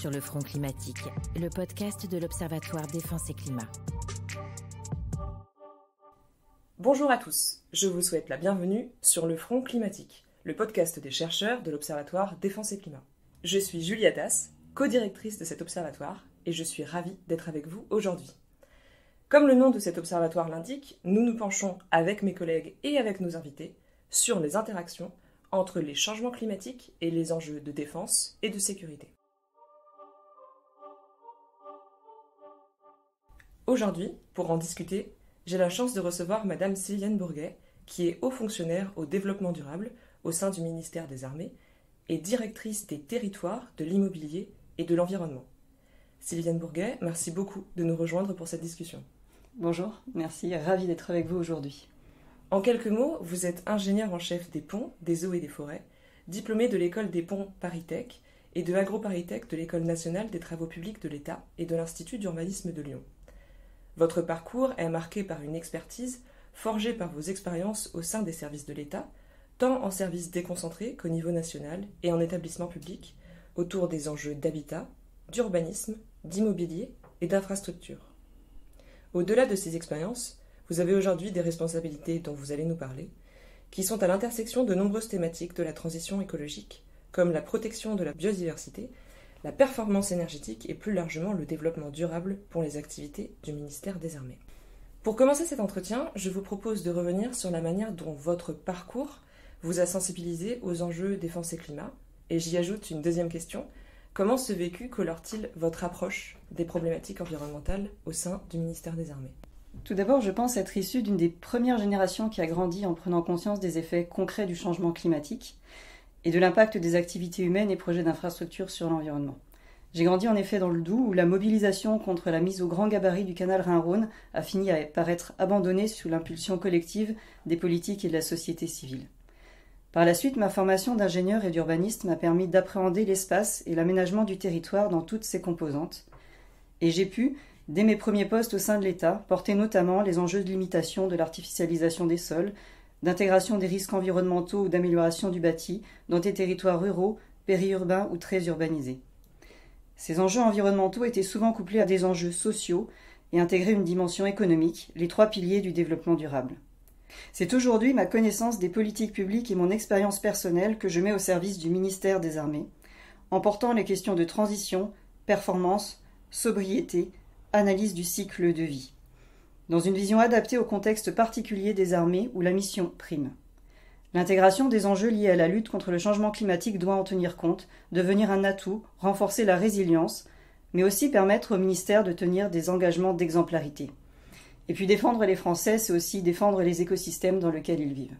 sur le front climatique, le podcast de l'Observatoire Défense et Climat. Bonjour à tous, je vous souhaite la bienvenue sur le front climatique, le podcast des chercheurs de l'Observatoire Défense et Climat. Je suis Julia Das, co-directrice de cet observatoire, et je suis ravie d'être avec vous aujourd'hui. Comme le nom de cet observatoire l'indique, nous nous penchons avec mes collègues et avec nos invités sur les interactions entre les changements climatiques et les enjeux de défense et de sécurité. Aujourd'hui, pour en discuter, j'ai la chance de recevoir Madame Sylviane Bourguet, qui est haut fonctionnaire au développement durable au sein du ministère des Armées et directrice des territoires, de l'immobilier et de l'environnement. Sylviane Bourguet, merci beaucoup de nous rejoindre pour cette discussion. Bonjour, merci, ravie d'être avec vous aujourd'hui. En quelques mots, vous êtes ingénieur en chef des ponts, des eaux et des forêts, diplômé de l'école des ponts ParisTech et de AgroParisTech de l'École nationale des travaux publics de l'État et de l'Institut d'urbanisme de Lyon. Votre parcours est marqué par une expertise forgée par vos expériences au sein des services de l'État, tant en services déconcentrés qu'au niveau national et en établissement public, autour des enjeux d'habitat, d'urbanisme, d'immobilier et d'infrastructure. Au-delà de ces expériences, vous avez aujourd'hui des responsabilités dont vous allez nous parler, qui sont à l'intersection de nombreuses thématiques de la transition écologique, comme la protection de la biodiversité, la performance énergétique et plus largement le développement durable pour les activités du ministère des Armées. Pour commencer cet entretien, je vous propose de revenir sur la manière dont votre parcours vous a sensibilisé aux enjeux défense et climat, et j'y ajoute une deuxième question. Comment ce vécu colore-t-il votre approche des problématiques environnementales au sein du ministère des Armées ? Tout d'abord, je pense être issue d'une des premières générations qui a grandi en prenant conscience des effets concrets du changement climatique et de l'impact des activités humaines et projets d'infrastructure sur l'environnement. J'ai grandi en effet dans le Doubs où la mobilisation contre la mise au grand gabarit du canal Rhin-Rhône a fini par être abandonnée sous l'impulsion collective des politiques et de la société civile. Par la suite, ma formation d'ingénieur et d'urbaniste m'a permis d'appréhender l'espace et l'aménagement du territoire dans toutes ses composantes. Et j'ai pu, dès mes premiers postes au sein de l'État, porter notamment les enjeux de limitation de l'artificialisation des sols, d'intégration des risques environnementaux ou d'amélioration du bâti dans des territoires ruraux, périurbains ou très urbanisés. Ces enjeux environnementaux étaient souvent couplés à des enjeux sociaux et intégraient une dimension économique, les trois piliers du développement durable. C'est aujourd'hui ma connaissance des politiques publiques et mon expérience personnelle que je mets au service du ministère des Armées, en portant les questions de transition, performance, sobriété, analyse du cycle de vie, dans une vision adaptée au contexte particulier des armées où la mission prime. L'intégration des enjeux liés à la lutte contre le changement climatique doit en tenir compte, devenir un atout, renforcer la résilience, mais aussi permettre au ministère de tenir des engagements d'exemplarité. Et puis défendre les Français, c'est aussi défendre les écosystèmes dans lesquels ils vivent.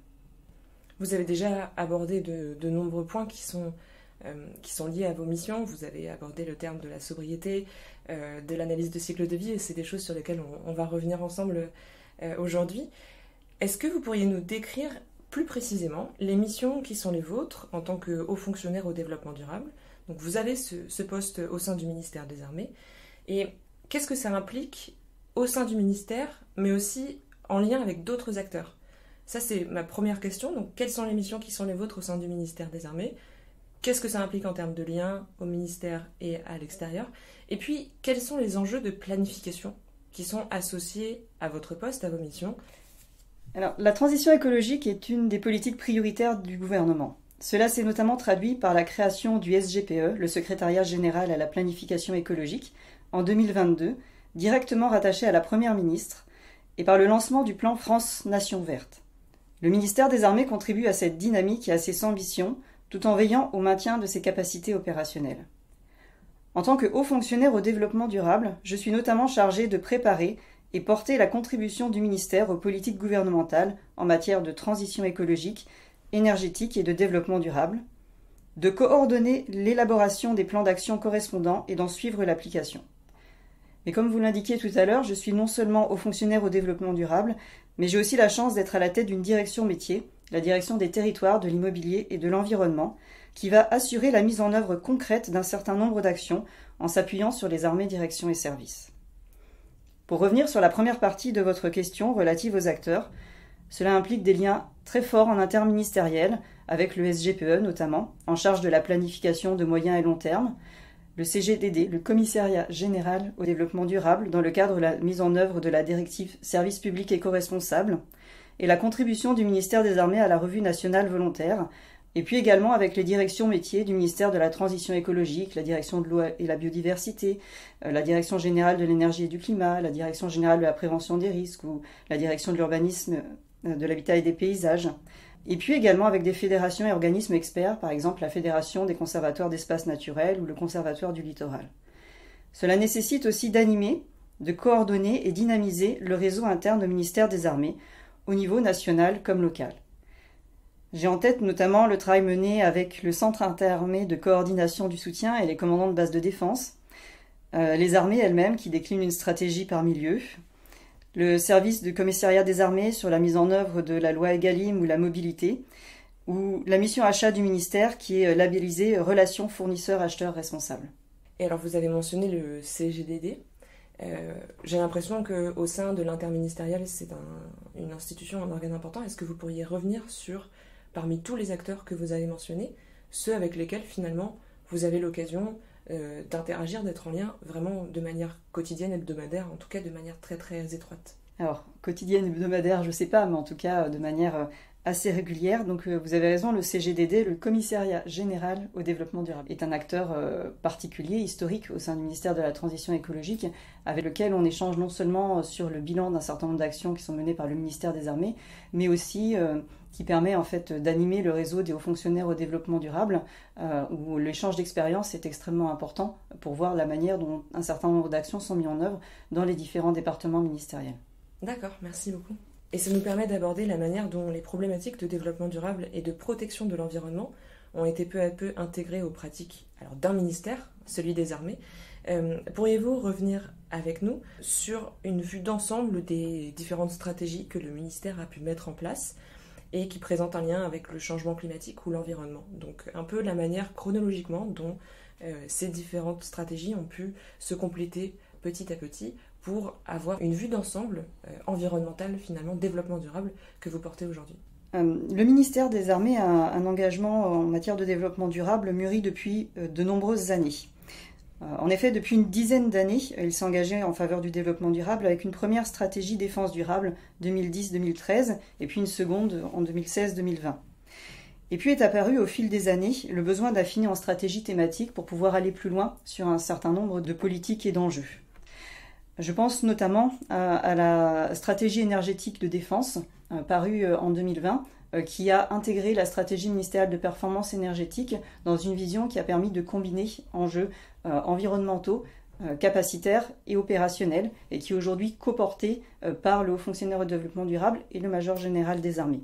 Vous avez déjà abordé de nombreux points qui sont liés à vos missions. Vous avez abordé le terme de la sobriété, de l'analyse de cycle de vie, et c'est des choses sur lesquelles on va revenir ensemble aujourd'hui. Est-ce que vous pourriez nous décrire plus précisément les missions qui sont les vôtres en tant que haut fonctionnaire au développement durable ? Donc vous avez ce poste au sein du ministère des Armées, et qu'est-ce que ça implique au sein du ministère, mais aussi en lien avec d'autres acteurs ? Ça, c'est ma première question. Donc, quelles sont les missions qui sont les vôtres au sein du ministère des Armées ? Qu'est-ce que ça implique en termes de lien au ministère et à l'extérieur ? Et puis, quels sont les enjeux de planification qui sont associés à votre poste, à vos missions ? Alors, la transition écologique est une des politiques prioritaires du gouvernement. Cela s'est notamment traduit par la création du SGPE, le Secrétariat général à la planification écologique, en 2022, directement rattaché à la Première ministre, et par le lancement du plan France Nation Verte. Le ministère des Armées contribue à cette dynamique et à ses ambitions, tout en veillant au maintien de ses capacités opérationnelles. En tant que haut fonctionnaire au développement durable, je suis notamment chargée de préparer et porter la contribution du ministère aux politiques gouvernementales en matière de transition écologique, énergétique et de développement durable, de coordonner l'élaboration des plans d'action correspondants et d'en suivre l'application. Mais comme vous l'indiquiez tout à l'heure, je suis non seulement haut fonctionnaire au développement durable, mais j'ai aussi la chance d'être à la tête d'une direction métier, la direction des territoires, de l'immobilier et de l'environnement, qui va assurer la mise en œuvre concrète d'un certain nombre d'actions en s'appuyant sur les armées, directions et services. Pour revenir sur la première partie de votre question relative aux acteurs, cela implique des liens très forts en interministériel, avec le SGPE notamment, en charge de la planification de moyen et long terme, le CGDD, le Commissariat général au développement durable, dans le cadre de la mise en œuvre de la directive Service public éco-responsable, et la contribution du ministère des Armées à la Revue nationale volontaire, et puis également avec les directions métiers du ministère de la Transition écologique, la direction de l'eau et la biodiversité, la direction générale de l'énergie et du climat, la direction générale de la prévention des risques ou la direction de l'urbanisme, de l'habitat et des paysages. Et puis également avec des fédérations et organismes experts, par exemple la Fédération des conservatoires d'espaces naturels ou le Conservatoire du littoral. Cela nécessite aussi d'animer, de coordonner et dynamiser le réseau interne au ministère des Armées, au niveau national comme local. J'ai en tête notamment le travail mené avec le Centre interarmé de coordination du soutien et les commandants de base de défense, les armées elles-mêmes qui déclinent une stratégie par milieu, le service du commissariat des armées sur la mise en œuvre de la loi Egalim ou la mobilité, ou la mission achat du ministère qui est labellisée Relations fournisseurs-acheteurs responsables. Et alors vous avez mentionné le CGDD. J'ai l'impression qu'au sein de l'interministériel, c'est une institution, un organe important. Est-ce que vous pourriez revenir sur, parmi tous les acteurs que vous avez mentionnés, ceux avec lesquels finalement vous avez l'occasion d'interagir, d'être en lien vraiment de manière quotidienne, hebdomadaire, en tout cas de manière très très étroite? Alors, quotidienne, hebdomadaire, je ne sais pas, mais en tout cas de manière assez régulière. Donc vous avez raison, le CGDD, le Commissariat général au développement durable, est un acteur particulier, historique au sein du ministère de la Transition écologique, avec lequel on échange non seulement sur le bilan d'un certain nombre d'actions qui sont menées par le ministère des Armées, mais aussi qui permet en fait d'animer le réseau des hauts fonctionnaires au développement durable, où l'échange d'expériences est extrêmement important pour voir la manière dont un certain nombre d'actions sont mises en œuvre dans les différents départements ministériels. D'accord, merci beaucoup. Et ça nous permet d'aborder la manière dont les problématiques de développement durable et de protection de l'environnement ont été peu à peu intégrées aux pratiques d'un ministère, celui des armées. Pourriez-vous revenir avec nous sur une vue d'ensemble des différentes stratégies que le ministère a pu mettre en place et qui présentent un lien avec le changement climatique ou l'environnement? Donc un peu la manière chronologiquement dont ces différentes stratégies ont pu se compléter petit à petit pour avoir une vue d'ensemble environnementale, finalement, développement durable, que vous portez aujourd'hui. Le ministère des Armées a un engagement en matière de développement durable mûri depuis de nombreuses années. En effet, depuis une dizaine d'années, il s'est engagé en faveur du développement durable avec une première stratégie défense durable 2010-2013 et puis une seconde en 2016-2020. Et puis est apparu au fil des années le besoin d'affiner en stratégie thématique pour pouvoir aller plus loin sur un certain nombre de politiques et d'enjeux. Je pense notamment à la stratégie énergétique de défense parue en 2020 qui a intégré la stratégie ministérielle de performance énergétique dans une vision qui a permis de combiner enjeux environnementaux, capacitaires et opérationnels et qui est aujourd'hui coportée par le haut fonctionnaire au développement durable et le major général des armées.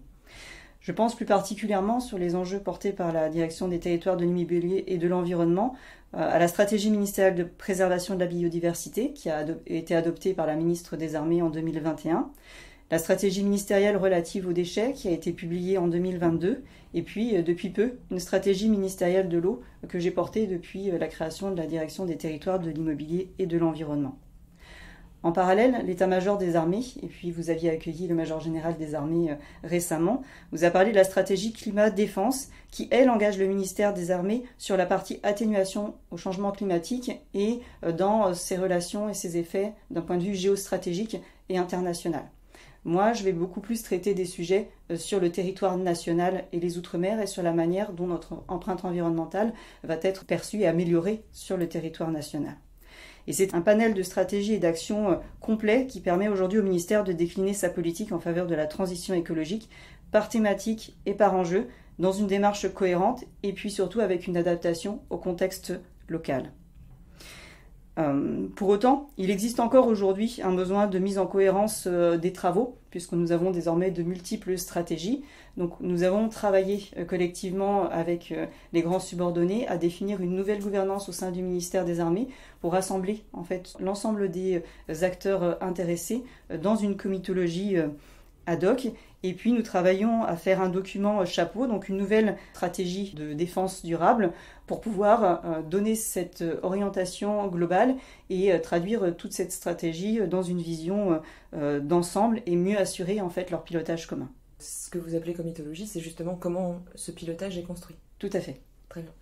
Je pense plus particulièrement sur les enjeux portés par la direction des territoires de l'immobilier et de l'environnement, à la stratégie ministérielle de préservation de la biodiversité qui a été adoptée par la ministre des Armées en 2021, la stratégie ministérielle relative aux déchets qui a été publiée en 2022, et puis depuis peu une stratégie ministérielle de l'eau que j'ai portée depuis la création de la direction des territoires de l'immobilier et de l'environnement. En parallèle, l'état-major des armées, et puis vous aviez accueilli le major général des armées récemment, vous a parlé de la stratégie climat-défense qui, elle, engage le ministère des armées sur la partie atténuation au changement climatique et dans ses relations et ses effets d'un point de vue géostratégique et international. Moi, je vais beaucoup plus traiter des sujets sur le territoire national et les Outre-mer et sur la manière dont notre empreinte environnementale va être perçue et améliorée sur le territoire national. Et c'est un panel de stratégies et d'actions complet qui permet aujourd'hui au ministère de décliner sa politique en faveur de la transition écologique par thématique et par enjeu, dans une démarche cohérente et puis surtout avec une adaptation au contexte local. Pour autant, il existe encore aujourd'hui un besoin de mise en cohérence des travaux, puisque nous avons désormais de multiples stratégies. Donc nous avons travaillé collectivement avec les grands subordonnés à définir une nouvelle gouvernance au sein du ministère des Armées pour rassembler en fait l'ensemble des acteurs intéressés dans une comitologie ad hoc. Et puis nous travaillons à faire un document chapeau, donc une nouvelle stratégie de défense durable pour pouvoir donner cette orientation globale et traduire toute cette stratégie dans une vision d'ensemble et mieux assurer en fait leur pilotage commun. Ce que vous appelez comitologie, c'est justement comment ce pilotage est construit. Tout à fait. Très bien.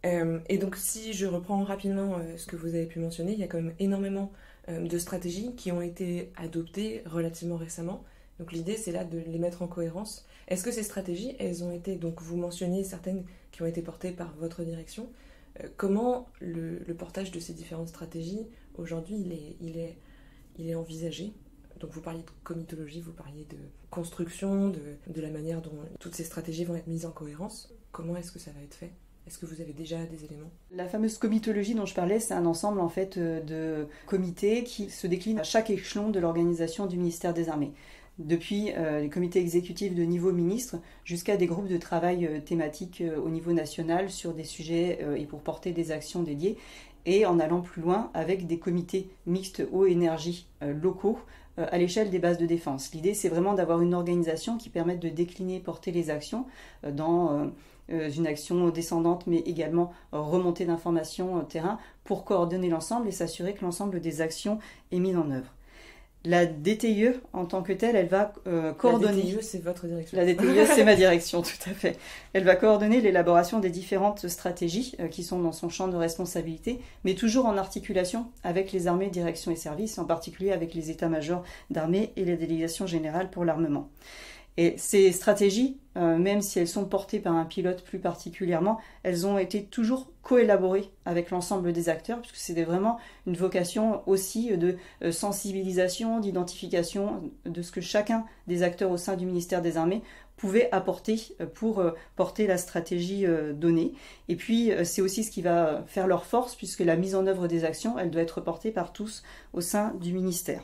Et donc si je reprends rapidement ce que vous avez pu mentionner, il y a quand même énormément de stratégies qui ont été adoptées relativement récemment. Donc l'idée, c'est là de les mettre en cohérence. Est-ce que ces stratégies, elles ont été, donc vous mentionniez certaines qui ont été portées par votre direction, comment le portage de ces différentes stratégies, aujourd'hui, il est envisagé? Donc vous parliez de comitologie, vous parliez de construction, de la manière dont toutes ces stratégies vont être mises en cohérence. Comment est-ce que ça va être fait? Est-ce que vous avez déjà des éléments? La fameuse comitologie dont je parlais, c'est un ensemble en fait de comités qui se déclinent à chaque échelon de l'organisation du ministère des Armées. Depuis les comités exécutifs de niveau ministre jusqu'à des groupes de travail thématiques au niveau national sur des sujets et pour porter des actions dédiées, et en allant plus loin avec des comités mixtes eau et énergie locaux à l'échelle des bases de défense. L'idée, c'est vraiment d'avoir une organisation qui permette de décliner et porter les actions dans une action descendante, mais également remontée d'informations terrain pour coordonner l'ensemble et s'assurer que l'ensemble des actions est mis en œuvre. La DTIE, en tant que telle, elle va coordonner... La DTIE, c'est votre direction. La DTIE, c'est ma direction, tout à fait. Elle va coordonner l'élaboration des différentes stratégies qui sont dans son champ de responsabilité, mais toujours en articulation avec les armées, directions et services, en particulier avec les états-majors d'armée et les délégations générales pour l'armement. Et ces stratégies, même si elles sont portées par un pilote plus particulièrement, elles ont été toujours coélaborées avec l'ensemble des acteurs, puisque c'était vraiment une vocation aussi de sensibilisation, d'identification de ce que chacun des acteurs au sein du ministère des Armées pouvait apporter pour porter la stratégie donnée. Et puis, c'est aussi ce qui va faire leur force, puisque la mise en œuvre des actions, elle doit être portée par tous au sein du ministère.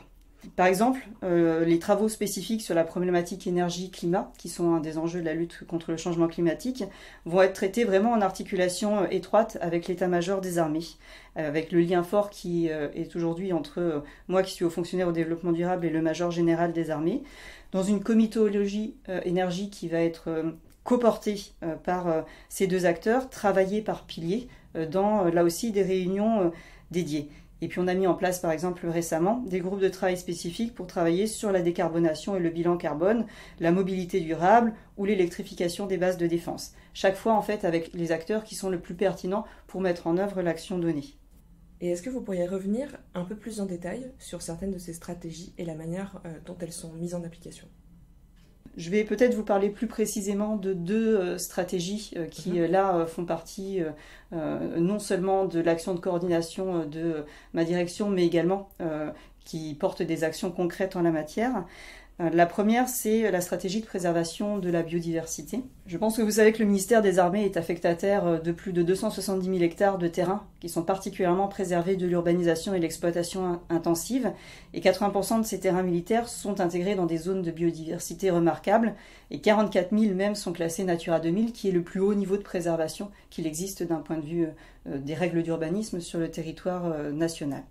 Par exemple, les travaux spécifiques sur la problématique énergie-climat, qui sont un des enjeux de la lutte contre le changement climatique, vont être traités vraiment en articulation étroite avec l'état-major des armées, avec le lien fort qui est aujourd'hui entre moi qui suis haut fonctionnaire au développement durable et le major général des armées, dans une comitologie énergie qui va être coportée par ces deux acteurs, travaillée par piliers, dans là aussi des réunions dédiées. Et puis on a mis en place par exemple récemment des groupes de travail spécifiques pour travailler sur la décarbonation et le bilan carbone, la mobilité durable ou l'électrification des bases de défense. Chaque fois en fait avec les acteurs qui sont le plus pertinents pour mettre en œuvre l'action donnée. Et est-ce que vous pourriez revenir un peu plus en détail sur certaines de ces stratégies et la manière dont elles sont mises en application? Je vais peut-être vous parler plus précisément de deux stratégies qui, là, font partie non seulement de l'action de coordination de ma direction, mais également qui portent des actions concrètes en la matière. La première, c'est la stratégie de préservation de la biodiversité. Je pense que vous savez que le ministère des Armées est affectataire de plus de 270 000 hectares de terrains qui sont particulièrement préservés de l'urbanisation et de l'exploitation intensive. Et 80% de ces terrains militaires sont intégrés dans des zones de biodiversité remarquables. Et 44 000 même sont classés Natura 2000, qui est le plus haut niveau de préservation qu'il existe d'un point de vue des règles d'urbanisme sur le territoire national.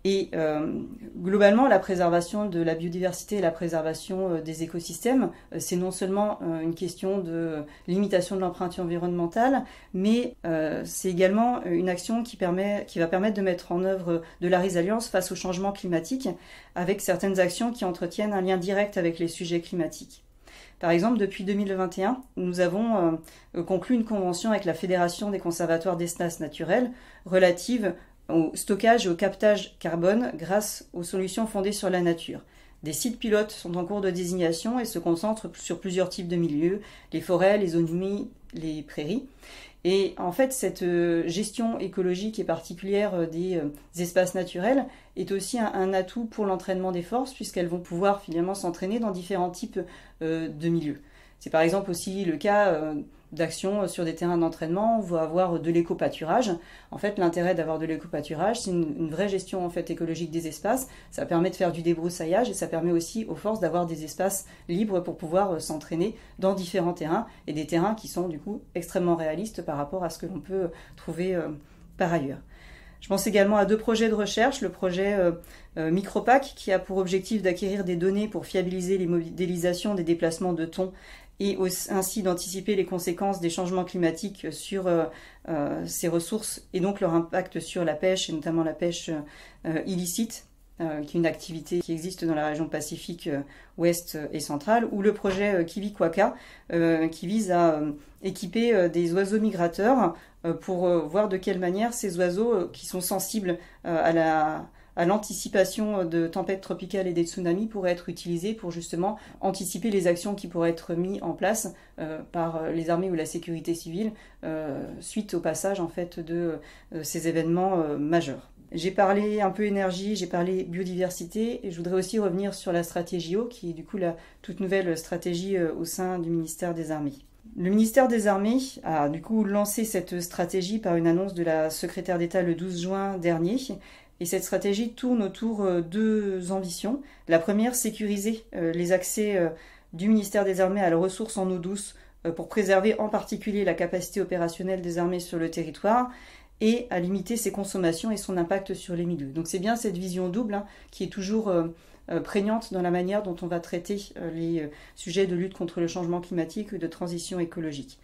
Et globalement, la préservation de la biodiversité et la préservation des écosystèmes, c'est non seulement une question de limitation de l'empreinte environnementale, mais c'est également une action qui va permettre de mettre en œuvre de la résilience face au changement climatique, avec certaines actions qui entretiennent un lien direct avec les sujets climatiques. Par exemple, depuis 2021, nous avons conclu une convention avec la Fédération des conservatoires d'espaces naturels relative au stockage et au captage carbone grâce aux solutions fondées sur la nature. Des sites pilotes sont en cours de désignation et se concentrent sur plusieurs types de milieux, les forêts, les zones humides, les prairies. Et en fait, cette gestion écologique et particulière des espaces naturels est aussi un atout pour l'entraînement des forces, puisqu'elles vont pouvoir finalement s'entraîner dans différents types de milieux. C'est par exemple aussi le cas d'action sur des terrains d'entraînement, on va avoir de l'éco-pâturage. En fait, l'intérêt d'avoir de l'éco-pâturage, c'est une vraie gestion en fait écologique des espaces. Ça permet de faire du débroussaillage et ça permet aussi aux forces d'avoir des espaces libres pour pouvoir s'entraîner dans différents terrains et des terrains qui sont du coup extrêmement réalistes par rapport à ce que l'on peut trouver par ailleurs. Je pense également à deux projets de recherche. Le projet Micropac qui a pour objectif d'acquérir des données pour fiabiliser les modélisations des déplacements de thon et ainsi d'anticiper les conséquences des changements climatiques sur ces ressources et donc leur impact sur la pêche, et notamment la pêche illicite qui est une activité qui existe dans la région Pacifique ouest et centrale, ou le projet Kivikwaka, qui vise à équiper des oiseaux migrateurs pour voir de quelle manière ces oiseaux qui sont sensibles à l'anticipation de tempêtes tropicales et des tsunamis pourraient être utilisés pour justement anticiper les actions qui pourraient être mises en place par les armées ou la sécurité civile suite au passage en fait de ces événements majeurs. J'ai parlé un peu énergie, j'ai parlé biodiversité et je voudrais aussi revenir sur la stratégie eau qui est du coup la toute nouvelle stratégie au sein du ministère des Armées. Le ministère des Armées a du coup lancé cette stratégie par une annonce de la secrétaire d'État le 12 juin dernier. Et cette stratégie tourne autour de deux ambitions. La première, sécuriser les accès du ministère des Armées à la ressource en eau douce pour préserver en particulier la capacité opérationnelle des armées sur le territoire et à limiter ses consommations et son impact sur les milieux. Donc c'est bien cette vision double qui est toujours prégnante dans la manière dont on va traiter les sujets de lutte contre le changement climatique et de transition écologique.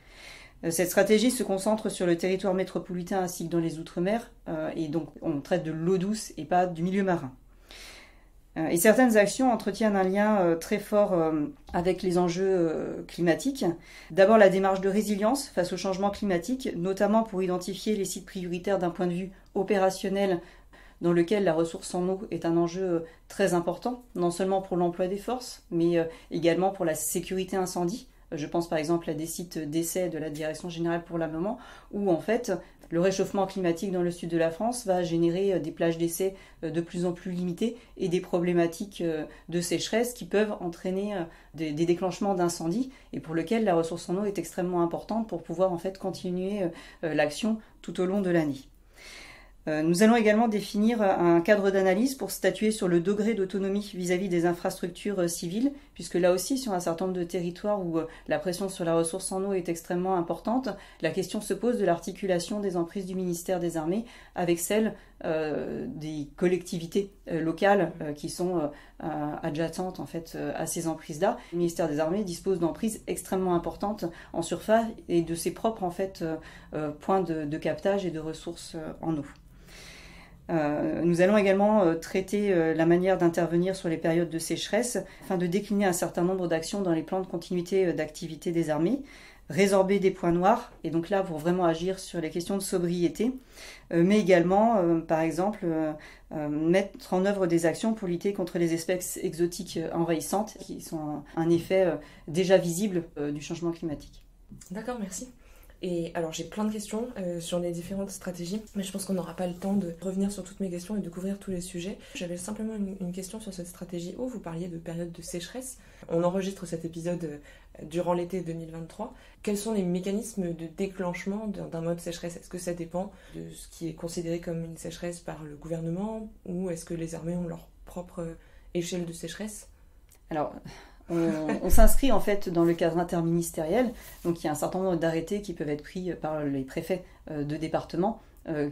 Cette stratégie se concentre sur le territoire métropolitain ainsi que dans les Outre-mer, et donc on traite de l'eau douce et pas du milieu marin. Et certaines actions entretiennent un lien très fort avec les enjeux climatiques. D'abord la démarche de résilience face au changement climatique, notamment pour identifier les sites prioritaires d'un point de vue opérationnel dans lequel la ressource en eau est un enjeu très important, non seulement pour l'emploi des forces, mais également pour la sécurité incendie. Je pense par exemple à des sites d'essais de la Direction générale pour l'armement, où en fait le réchauffement climatique dans le sud de la France va générer des plages d'essais de plus en plus limitées et des problématiques de sécheresse qui peuvent entraîner des déclenchements d'incendies et pour lesquels la ressource en eau est extrêmement importante pour pouvoir en fait continuer l'action tout au long de l'année. Nous allons également définir un cadre d'analyse pour statuer sur le degré d'autonomie vis-à-vis des infrastructures civiles, puisque là aussi, sur un certain nombre de territoires où la pression sur la ressource en eau est extrêmement importante, la question se pose de l'articulation des emprises du ministère des Armées avec celle des collectivités locales qui sont adjacentes en fait à ces emprises-là. Le ministère des Armées dispose d'emprises extrêmement importantes en surface et de ses propres en fait points de captage et de ressources en eau. Nous allons également traiter la manière d'intervenir sur les périodes de sécheresse afin de décliner un certain nombre d'actions dans les plans de continuité d'activité des armées, résorber des points noirs, et donc là pour vraiment agir sur les questions de sobriété, mais également, par exemple, mettre en œuvre des actions pour lutter contre les espèces exotiques envahissantes qui sont un effet déjà visible du changement climatique. D'accord, merci. Et alors j'ai plein de questions sur les différentes stratégies, mais je pense qu'on n'aura pas le temps de revenir sur toutes mes questions et de couvrir tous les sujets. J'avais simplement une question sur cette stratégie eau. Vous parliez de période de sécheresse. On enregistre cet épisode durant l'été 2023. Quels sont les mécanismes de déclenchement d'un mode sécheresse ? Est-ce que ça dépend de ce qui est considéré comme une sécheresse par le gouvernement ou est-ce que les armées ont leur propre échelle de sécheresse ? Alors, on s'inscrit en fait dans le cadre interministériel, donc il y a un certain nombre d'arrêtés qui peuvent être pris par les préfets de département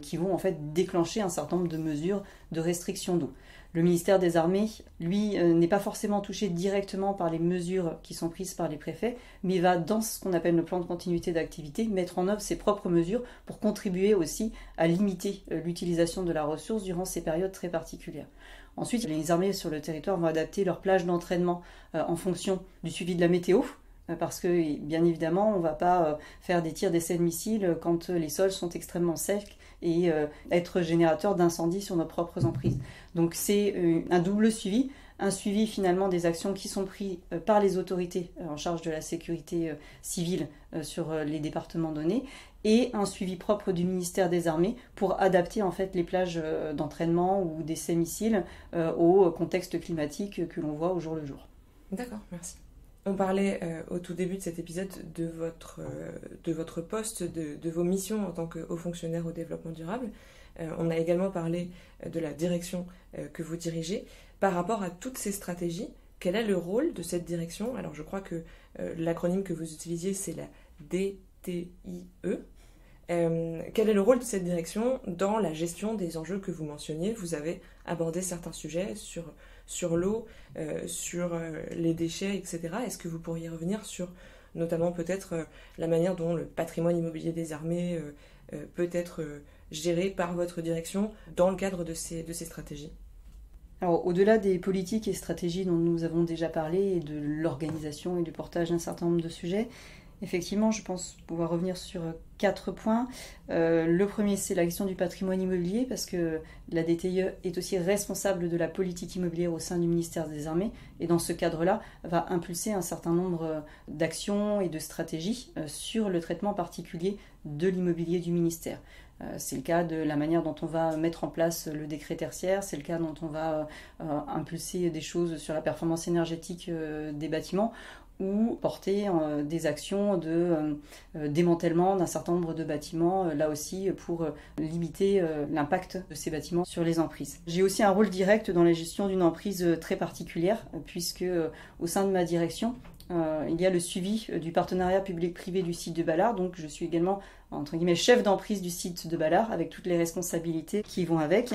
qui vont en fait déclencher un certain nombre de mesures de restriction d'eau. Le ministère des Armées, lui, n'est pas forcément touché directement par les mesures qui sont prises par les préfets, mais va, dans ce qu'on appelle le plan de continuité d'activité, mettre en œuvre ses propres mesures pour contribuer aussi à limiter l'utilisation de la ressource durant ces périodes très particulières. Ensuite, les armées sur le territoire vont adapter leur plage d'entraînement en fonction du suivi de la météo, parce que bien évidemment, on ne va pas faire des tirs d'essais de missiles quand les sols sont extrêmement secs et être générateur d'incendies sur nos propres emprises. Donc c'est un double suivi, un suivi finalement des actions qui sont prises par les autorités en charge de la sécurité civile sur les départements donnés, et un suivi propre du ministère des Armées pour adapter en fait les plages d'entraînement ou d'essais missiles au contexte climatique que l'on voit au jour le jour. D'accord, merci. On parlait au tout début de cet épisode de votre poste, de vos missions en tant que haut fonctionnaire au développement durable. On a également parlé de la direction que vous dirigez. Par rapport à toutes ces stratégies, quel est le rôle de cette direction ? Alors je crois que l'acronyme que vous utilisiez, c'est la DTIE. Quel est le rôle de cette direction dans la gestion des enjeux que vous mentionniez ? Vous avez abordé certains sujets sur l'eau, sur les déchets, etc. Est-ce que vous pourriez revenir sur notamment peut-être la manière dont le patrimoine immobilier des armées peut être géré par votre direction dans le cadre de ces stratégies ? Alors, au-delà des politiques et stratégies dont nous avons déjà parlé et de l'organisation et du portage d'un certain nombre de sujets, effectivement, je pense pouvoir revenir sur 4 points. Le premier, c'est la question du patrimoine immobilier, parce que la DTIE est aussi responsable de la politique immobilière au sein du ministère des Armées, et dans ce cadre-là, va impulser un certain nombre d'actions et de stratégies sur le traitement particulier de l'immobilier du ministère. C'est le cas de la manière dont on va mettre en place le décret tertiaire, c'est le cas dont on va impulser des choses sur la performance énergétique des bâtiments, ou porter des actions de démantèlement d'un certain nombre de bâtiments, là aussi pour limiter l'impact de ces bâtiments sur les emprises. J'ai aussi un rôle direct dans la gestion d'une emprise très particulière, puisque au sein de ma direction, il y a le suivi du partenariat public-privé du site de Balard, donc je suis également entre guillemets chef d'emprise du site de Balard avec toutes les responsabilités qui vont avec.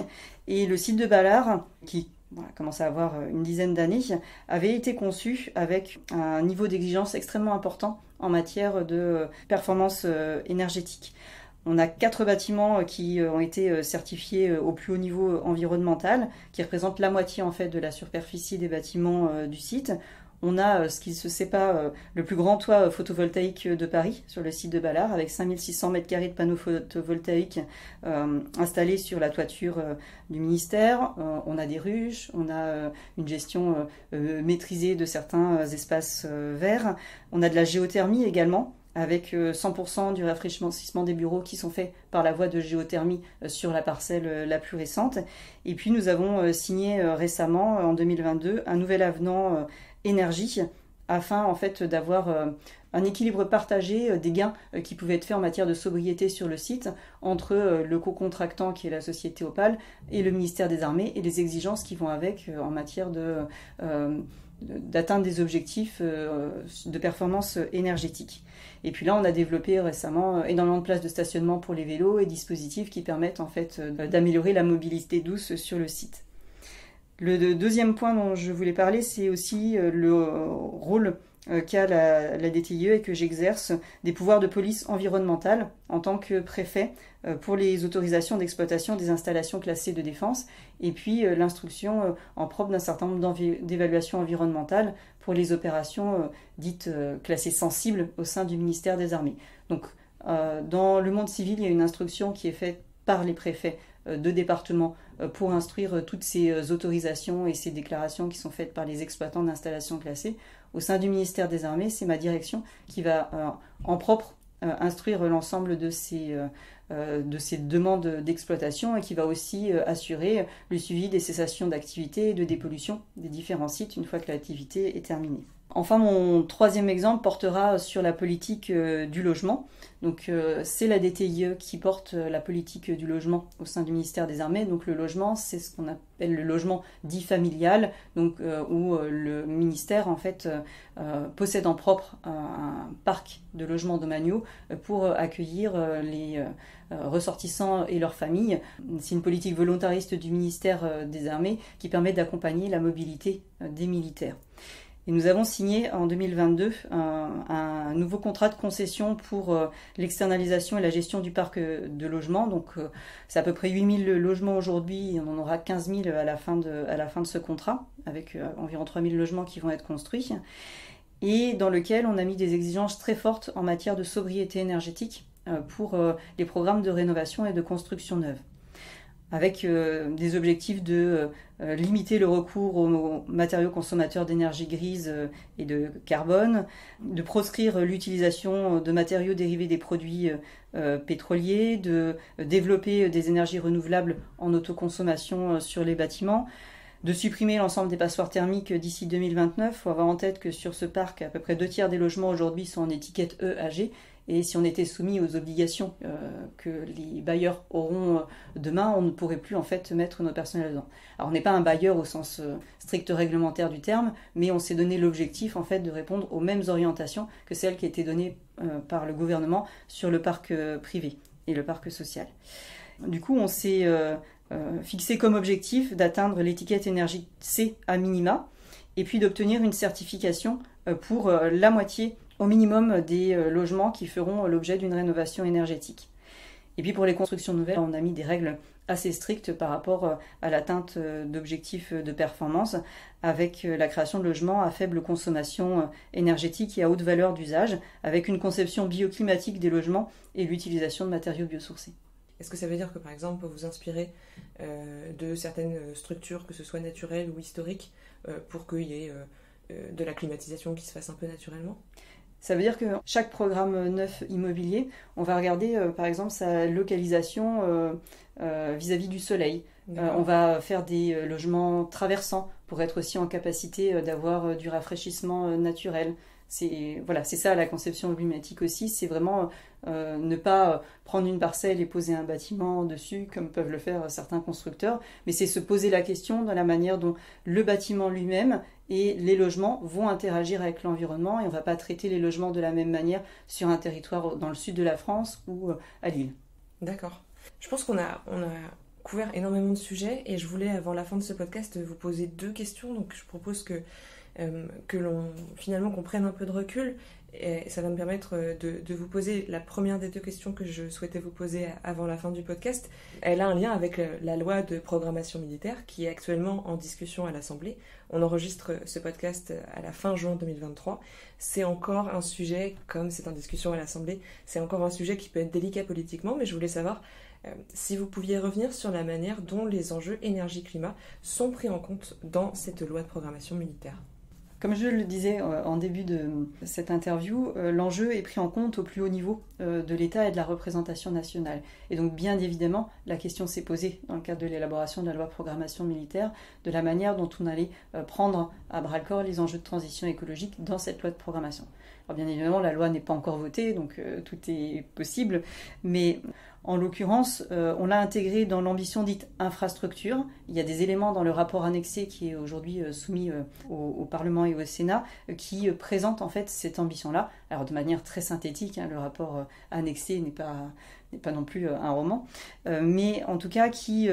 Et le site de Balard, qui commence à avoir une dizaine d'années, avait été conçu avec un niveau d'exigence extrêmement important en matière de performance énergétique. On a 4 bâtiments qui ont été certifiés au plus haut niveau environnemental, qui représentent la moitié en fait de la superficie des bâtiments du site. On a ce qui se sait pas, le plus grand toit photovoltaïque de Paris sur le site de Balard, avec 5600 m² de panneaux photovoltaïques installés sur la toiture du ministère. On a des ruches, on a une gestion maîtrisée de certains espaces verts. On a de la géothermie également, avec 100% du rafraîchissement des bureaux qui sont faits par la voie de géothermie sur la parcelle la plus récente. Et puis nous avons signé récemment, en 2022, un nouvel avenant énergie, afin en fait d'avoir un équilibre partagé des gains qui pouvaient être faits en matière de sobriété sur le site entre le co-contractant qui est la société Opale et le ministère des Armées, et les exigences qui vont avec en matière d'atteindre des objectifs de performance énergétique. Et puis là, on a développé récemment énormément de places de stationnement pour les vélos et dispositifs qui permettent en fait d'améliorer la mobilité douce sur le site. Le deuxième point dont je voulais parler, c'est aussi le rôle qu'a la DTIE et que j'exerce des pouvoirs de police environnementale en tant que préfet pour les autorisations d'exploitation des installations classées de défense, et puis l'instruction en propre d'un certain nombre d'évaluations environnementales pour les opérations dites classées sensibles au sein du ministère des Armées. Donc dans le monde civil, il y a une instruction qui est faite par les préfets de département pour instruire toutes ces autorisations et ces déclarations qui sont faites par les exploitants d'installations classées. Au sein du ministère des Armées, c'est ma direction qui va en propre instruire l'ensemble de ces demandes d'exploitation, et qui va aussi assurer le suivi des cessations d'activité et de dépollution des différents sites une fois que l'activité est terminée. Enfin, mon troisième exemple portera sur la politique du logement. Donc, c'est la DTIE qui porte la politique du logement au sein du ministère des Armées. Donc, le logement, c'est ce qu'on appelle le logement dit familial, donc où le ministère en fait possède en propre un parc de logements domaniaux pour accueillir les ressortissants et leurs familles. C'est une politique volontariste du ministère des Armées qui permet d'accompagner la mobilité des militaires. Et nous avons signé en 2022 un nouveau contrat de concession pour l'externalisation et la gestion du parc de logements. Donc c'est à peu près 8000 logements aujourd'hui, et on en aura 15 000 à la fin de ce contrat, avec environ 3000 logements qui vont être construits, et dans lequel on a mis des exigences très fortes en matière de sobriété énergétique pour les programmes de rénovation et de construction neuve, avec des objectifs de limiter le recours aux matériaux consommateurs d'énergie grise et de carbone, de proscrire l'utilisation de matériaux dérivés des produits pétroliers, de développer des énergies renouvelables en autoconsommation sur les bâtiments, de supprimer l'ensemble des passoires thermiques d'ici 2029. Il faut avoir en tête que sur ce parc, à peu près 2/3 des logements aujourd'hui sont en étiquette EAG. Et si on était soumis aux obligations que les bailleurs auront demain, on ne pourrait plus en fait mettre nos personnels dedans. Alors on n'est pas un bailleur au sens strict réglementaire du terme, mais on s'est donné l'objectif en fait de répondre aux mêmes orientations que celles qui étaient données par le gouvernement sur le parc privé et le parc social. Du coup, on s'est fixé comme objectif d'atteindre l'étiquette énergie C à minima, et puis d'obtenir une certification pour la moitié au minimum des logements qui feront l'objet d'une rénovation énergétique. Et puis pour les constructions nouvelles, on a mis des règles assez strictes par rapport à l'atteinte d'objectifs de performance, avec la création de logements à faible consommation énergétique et à haute valeur d'usage, avec une conception bioclimatique des logements et l'utilisation de matériaux biosourcés. Est-ce que ça veut dire que, par exemple, vous inspirez de certaines structures, que ce soit naturelles ou historiques, pour qu'il y ait de la climatisation qui se fasse un peu naturellement ? Ça veut dire que chaque programme neuf immobilier, on va regarder par exemple sa localisation vis-à-vis du soleil. On va faire des logements traversants pour être aussi en capacité d'avoir du rafraîchissement naturel. C'est ça la conception climatique aussi, c'est vraiment ne pas prendre une parcelle et poser un bâtiment dessus comme peuvent le faire certains constructeurs, mais c'est se poser la question de la manière dont le bâtiment lui-même et les logements vont interagir avec l'environnement, et on ne va pas traiter les logements de la même manière sur un territoire dans le sud de la France ou à Lille. D'accord. Je pense qu'on a couvert énormément de sujets, et je voulais, avant la fin de ce podcast, vous poser 2 questions. Donc je propose que qu'on prenne un peu de recul, et ça va me permettre de vous poser la première des 2 questions que je souhaitais vous poser avant la fin du podcast. Elle a un lien avec la loi de programmation militaire qui est actuellement en discussion à l'Assemblée. On enregistre ce podcast à la fin juin 2023. C'est encore un sujet, comme c'est en discussion à l'Assemblée, c'est encore un sujet qui peut être délicat politiquement, mais je voulais savoir si vous pouviez revenir sur la manière dont les enjeux énergie-climat sont pris en compte dans cette loi de programmation militaire. Comme je le disais en début de cette interview, l'enjeu est pris en compte au plus haut niveau de l'État et de la représentation nationale. Et donc bien évidemment, la question s'est posée dans le cadre de l'élaboration de la loi de programmation militaire, de la manière dont on allait prendre à bras-le-corps les enjeux de transition écologique dans cette loi de programmation. Alors bien évidemment, la loi n'est pas encore votée, donc tout est possible, mais en l'occurrence, on l'a intégré dans l'ambition dite infrastructure. Il y a des éléments dans le rapport annexé qui est aujourd'hui soumis au Parlement et au Sénat qui présentent en fait cette ambition-là. Alors de manière très synthétique, le rapport annexé n'est pas non plus un roman, mais en tout cas qui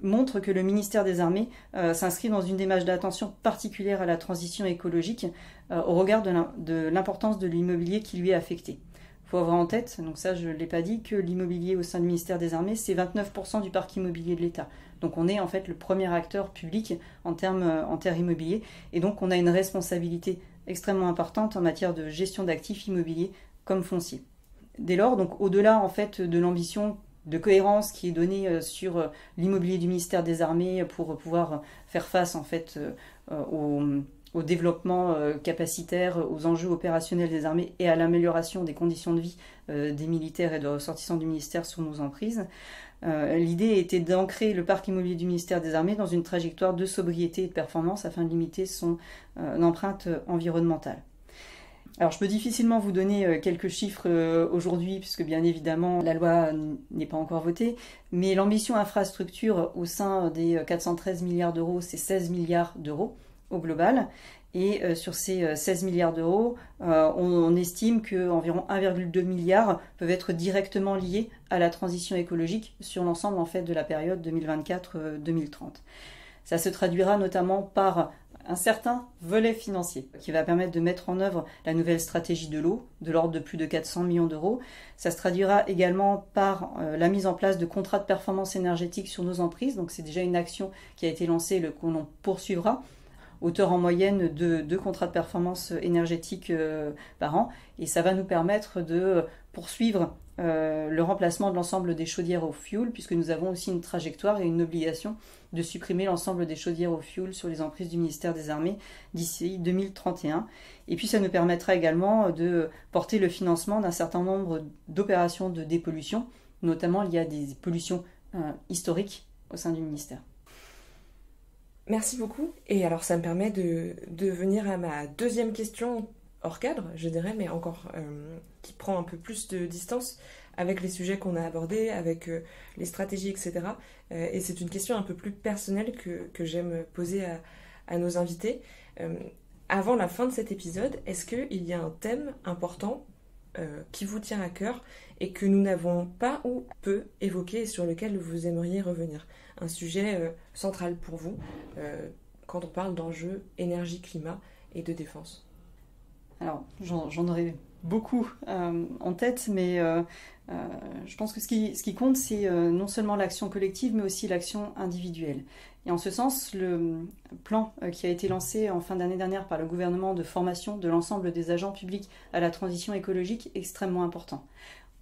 montre que le ministère des Armées s'inscrit dans une démarche d'attention particulière à la transition écologique au regard de l'importance de l'immobilier qui lui est affecté. Il faut avoir en tête, donc ça je ne l'ai pas dit, que l'immobilier au sein du ministère des Armées, c'est 29% du parc immobilier de l'État. Donc on est en fait le premier acteur public en termes immobiliers, et donc on a une responsabilité extrêmement importante en matière de gestion d'actifs immobiliers comme fonciers. Dès lors, donc au-delà en fait de l'ambition de cohérence qui est donnée sur l'immobilier du ministère des Armées pour pouvoir faire face en fait au développement capacitaire, aux enjeux opérationnels des armées et à l'amélioration des conditions de vie des militaires et de ressortissants du ministère sur nos emprises. L'idée était d'ancrer le parc immobilier du ministère des Armées dans une trajectoire de sobriété et de performance afin de limiter son empreinte environnementale. Alors je peux difficilement vous donner quelques chiffres aujourd'hui puisque bien évidemment la loi n'est pas encore votée, mais l'ambition infrastructure au sein des 413 milliards d'euros, c'est 16 milliards d'euros au global. Et sur ces 16 milliards d'euros, on estime qu'environ 1,2 milliard peuvent être directement liés à la transition écologique sur l'ensemble en fait, de la période 2024-2030. Ça se traduira notamment par un certain volet financier qui va permettre de mettre en œuvre la nouvelle stratégie de l'eau, de l'ordre de plus de 400 millions d'euros. Ça se traduira également par la mise en place de contrats de performance énergétique sur nos emprises. Donc c'est déjà une action qui a été lancée, qu'on poursuivra. Hauteur en moyenne de 2 contrats de performance énergétique par an. Et ça va nous permettre de poursuivre le remplacement de l'ensemble des chaudières au fioul, puisque nous avons aussi une trajectoire et une obligation de supprimer l'ensemble des chaudières au fioul sur les emprises du ministère des Armées d'ici 2031. Et puis ça nous permettra également de porter le financement d'un certain nombre d'opérations de dépollution, notamment il y a des pollutions historiques au sein du ministère. Merci beaucoup. Et alors ça me permet de venir à ma deuxième question hors cadre, je dirais, mais encore qui prend un peu plus de distance avec les sujets qu'on a abordés, avec les stratégies, etc. Et c'est une question un peu plus personnelle que j'aime poser à nos invités. Avant la fin de cet épisode, est-ce qu'il y a un thème important qui vous tient à cœur et que nous n'avons pas ou peu évoqué et sur lequel vous aimeriez revenir ? Un sujet central pour vous quand on parle d'enjeux énergie-climat et de défense. Alors, j'en aurais beaucoup en tête, mais Je pense que ce qui compte, c'est non seulement l'action collective, mais aussi l'action individuelle. Et en ce sens, le plan qui a été lancé en fin d'année dernière par le gouvernement de formation de l'ensemble des agents publics à la transition écologique est extrêmement important.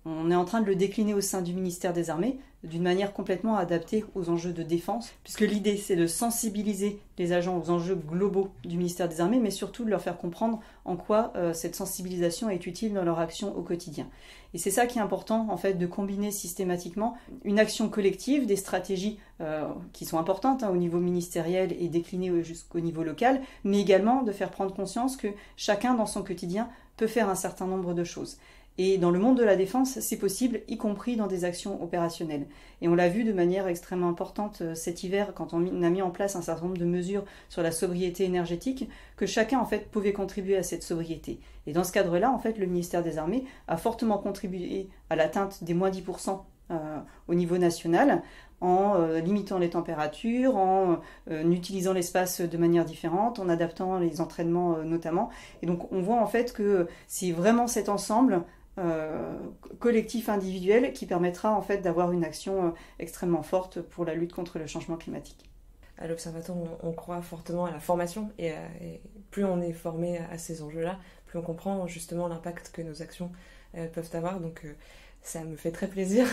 On est en train de le décliner au sein du ministère des Armées d'une manière complètement adaptée aux enjeux de défense, puisque l'idée c'est de sensibiliser les agents aux enjeux globaux du ministère des Armées, mais surtout de leur faire comprendre en quoi cette sensibilisation est utile dans leur action au quotidien. Et c'est ça qui est important, en fait, de combiner systématiquement une action collective, des stratégies qui sont importantes au niveau ministériel et déclinées jusqu'au niveau local, mais également de faire prendre conscience que chacun dans son quotidien peut faire un certain nombre de choses. Et dans le monde de la défense, c'est possible, y compris dans des actions opérationnelles. Et on l'a vu de manière extrêmement importante cet hiver, quand on a mis en place un certain nombre de mesures sur la sobriété énergétique, que chacun en fait pouvait contribuer à cette sobriété. Et dans ce cadre-là, en fait, le ministère des Armées a fortement contribué à l'atteinte des moins 10% au niveau national, en limitant les températures, en utilisant l'espace de manière différente, en adaptant les entraînements notamment. Et donc on voit en fait que c'est vraiment cet ensemble collectif individuel qui permettra en fait d'avoir une action extrêmement forte pour la lutte contre le changement climatique. À l'Observatoire, on croit fortement à la formation et plus on est formé à ces enjeux-là, plus on comprend justement l'impact que nos actions peuvent avoir. Donc ça me fait très plaisir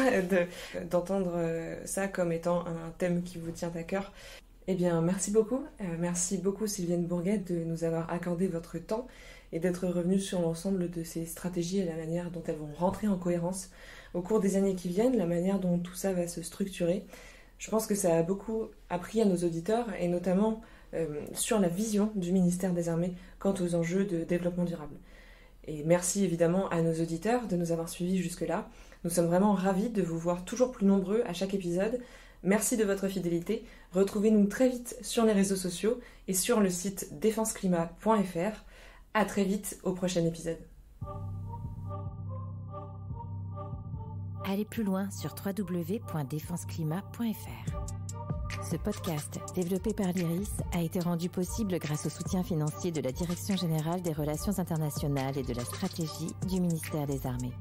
d'entendre ça comme étant un thème qui vous tient à cœur. Eh bien, merci beaucoup. Merci beaucoup Sylviane Bourguet de nous avoir accordé votre temps et d'être revenue sur l'ensemble de ces stratégies et la manière dont elles vont rentrer en cohérence au cours des années qui viennent, la manière dont tout ça va se structurer. Je pense que ça a beaucoup appris à nos auditeurs et notamment sur la vision du ministère des Armées quant aux enjeux de développement durable. Et merci évidemment à nos auditeurs de nous avoir suivis jusque-là. Nous sommes vraiment ravis de vous voir toujours plus nombreux à chaque épisode. Merci de votre fidélité. Retrouvez-nous très vite sur les réseaux sociaux et sur le site défenseclimat.fr. À très vite au prochain épisode. Allez plus loin sur www.defenseclimat.fr. Ce podcast, développé par l'IRIS, a été rendu possible grâce au soutien financier de la Direction générale des relations internationales et de la stratégie du ministère des Armées.